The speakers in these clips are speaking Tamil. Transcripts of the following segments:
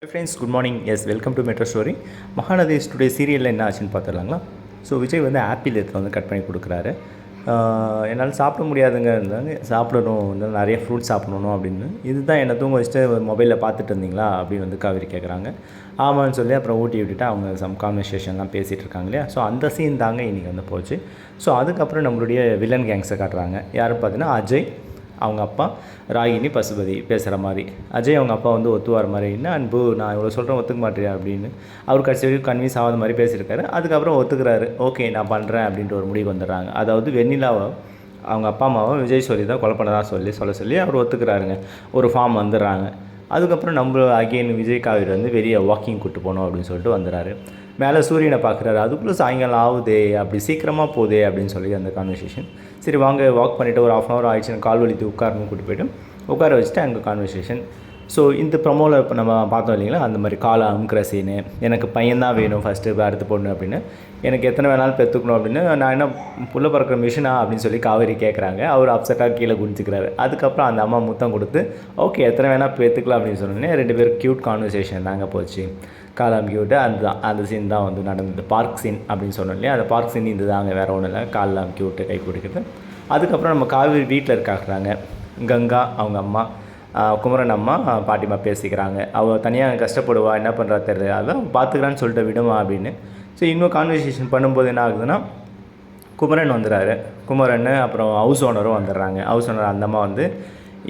Friends good morning. Yes, welcome to metro story. Mahanadi today சீரியலில் என்ன ஆச்சுன்னு பார்த்துடலாங்களா? ஸோ விஜய் வந்து ஆப்பிள் எடுத்து வந்து கட் பண்ணி கொடுக்குறாரு. என்னால் சாப்பிட முடியாதுங்க இருந்தாங்க, சாப்பிடணும், இந்த நிறைய ஃப்ரூட்ஸ் சாப்பிடணும் அப்படின்னு. இதுதான் என்னை தூங்க வச்சுட்டு மொபைலில் பார்த்துட்டு இருந்தீங்களா அப்படின்னு வந்து காவேரி கேட்குறாங்க. ஆமான்னு சொல்லி அப்புறம் ஊட்டி விட்டுட்டு அவங்க சம் கான்வர்சேஷன்லாம் பேசிகிட்டு இருக்காங்க இல்லையா? ஸோ அந்த சீன் தாங்க இன்றைக்கி வந்து போச்சு. ஸோ அதுக்கப்புறம் நம்மளுடைய வில்லன் கேங்ஸை காட்டுறாங்க. யாருன்னு பார்த்தீங்கன்னா அஜய், அவங்க அப்பா, ராகினி, பசுபதி பேசுகிற மாதிரி. அஜய் அவங்க அப்பா வந்து ஒத்துவார் மாதிரி, என்ன அன்பு நான் இவ்வளோ சொல்கிறேன் ஒத்துக்க மாட்டேறியா அப்படின்னு அவர் கடைசி வரைக்கும் கன்வின்ஸ் ஆகாத மாதிரி பேசியிருக்காரு. அதுக்கப்புறம் ஒத்துக்கிறாரு. ஓகே நான் பண்ணுறேன் அப்படின்ற ஒரு முடிவு வந்துடுறாங்க. அதாவது வெண்ணிலாவை அவங்க அப்பா அம்மாவை விஜய் சொல்லி தான் கொலை பண்ணதான் சொல்ல அவர் ஒத்துக்கிறாருங்க. ஒரு ஃபார்ம் வந்துடுறாங்க. அதுக்கப்புறம் நம்ம அகெயின் விஜய் காவேரி வந்து வெளியே வாக்கிங் கூப்பிட்டு போகணும் அப்படின்னு சொல்லிட்டு வந்துடுறாரு. மேலே சூரியனை பார்க்குறாரு. அதுக்குள்ளே சாயங்காலம் ஆகுதே, அப்படி சீக்கிரமாக போதே அப்படின்னு சொல்லி அந்த கான்வர்சேஷன். சரி வாங்க வாக் பண்ணிவிட்டு ஒரு ½ ஹவர் ஆயிடுச்சு, கால் வலித்து உட்காரணும் கூட்டி போய்ட்டு உட்கார வச்சுட்டு அங்கே கான்வர்சேஷன். ஸோ இந்த ப்ரொமோவில் இப்போ நம்ம பார்த்தோம் இல்லைங்களா, அந்த மாதிரி காலை அமுக்கிற சீனு. எனக்கு பையன்தான் வேணும் ஃபஸ்ட்டு, அடுத்து பொண்ணு அப்படின்னு. எனக்கு எத்தனை வேணாலும் பெற்றுக்கணும் அப்படின்னு. நான் என்ன புள்ள பறக்கிற மிஷினா அப்படின்னு சொல்லி காவேரி கேட்குறாங்க. அவர் அப்செட்டாக கீழே குடிச்சிக்கிறாரு. அதுக்கப்புறம் அந்த அம்மா முத்தம் கொடுத்து ஓகே எத்தனை வேணால் பெற்றுக்கலாம் அப்படின்னு சொன்னோன்னே 2 பேரும் க்யூட் கான்வர்சேஷன் தாங்க போச்சு. காலை அமுக்கி விட்டு அந்த சீன் தான் வந்து நடந்தது. பார்க் சீன் அப்படின்னு சொன்னோம் இல்லையா, அந்த பார்க் சீன் இது தாங்க, வேறு ஒன்றும் இல்லை. காலில் அமுக்கி விட்டு கை பிடிக்கிறது. அதுக்கப்புறம் நம்ம காவேரி வீட்டில் இருக்காங்க. கங்கா அவங்க அம்மா, குமரன் அம்மா, பாட்டிமா பேசிக்கிறாங்க. அவள் தனியாக கஷ்டப்படுவா, என்ன பண்ணுறா தெரியல, அதான் பார்த்துக்கிறான்னு சொல்லிட்டு விடுமா அப்படின்னு. ஸோ இன்னும் கான்வர்சேஷன் பண்ணும்போது என்ன ஆகுதுன்னா, குமரன் வந்துடுறாரு. குமரன் அப்புறம் ஹவுஸ் ஓனரும் வந்துடுறாங்க. ஹவுஸ் ஓனர் அந்த அம்மா வந்து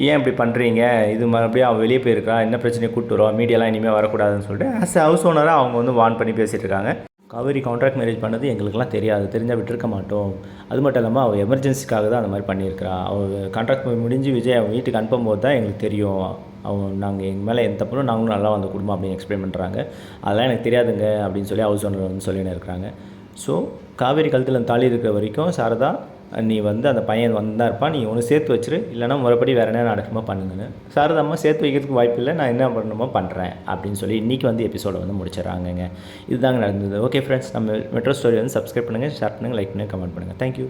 ஏன் இப்படி பண்ணுறீங்க, இது மறுபடியும் அவள் வெளியே போயிருக்கா, என்ன பிரச்சனையை கூப்பிட்டு வரோம், மீடியாலாம் இனிமேல் வரக்கூடாதுன்னு சொல்லிட்டு ஆஸ் ஹவுஸ் ஓனராக அவங்க வந்து வார்ன் பண்ணி பேசிகிட்டு இருக்காங்க. காவேரி கான்ட்ராக்ட் மேரேஜ் பண்ணது எங்களுக்குலாம் தெரியாது, தெரிஞ்சால் விட்டுருக்க மாட்டோம். அது மட்டும் இல்லாமல் அவள் எமர்ஜென்சிக்காக தான் அந்த மாதிரி பண்ணியிருக்கிறா. அவள் கான்ட்ராக்ட் முடிஞ்சு விஜய் அவன் வீட்டுக்கு அனுப்பும்போது தான் எங்களுக்கு தெரியும் நாங்கள் எங்கள் மேலே எந்த தப்பும் நாங்களும் நல்லா வந்த குடும்பம் அப்படின்னு எக்ஸ்பிளைன் பண்ணுறாங்க. அதெல்லாம் எனக்கு தெரியாதுங்க அப்படின்னு சொல்லி ஹவுஸ் ஓனர் வந்து சொல்லின்னு இருக்கிறாங்க. ஸோ காவேரி கழுத்தில் தாலி இருக்கிற வரைக்கும் சாரதா நீ வந்து அந்த பையன் வந்தால் இருப்பான், நீ ஒன்று சேர்த்து வச்சிரு, இல்லைனா முறைப்படி வேறு என்ன நடக்குமோ பண்ணுங்கன்னு. சாரதாம்மா சேர்த்து வைக்கிறதுக்கு வாய்ப்பு இல்லை, நான் என்ன பண்ணணுமோ பண்ணுறேன் அப்படின்னு சொல்லி இன்றைக்கி வந்து எபிசோடை வந்து முடிச்சிடறாங்கங்க. இதுதாங்க நடந்தது. ஓகே ஃப்ரெண்ட்ஸ், நம்ம மெட்ரோ ஸ்டோரி வந்து சப்ஸ்கிரைப் பண்ணுங்கள், ஷேர் பண்ணுங்கள், லைக் பண்ணுங்கள், கமெண்ட் பண்ணுங்கள். தேங்க்யூ.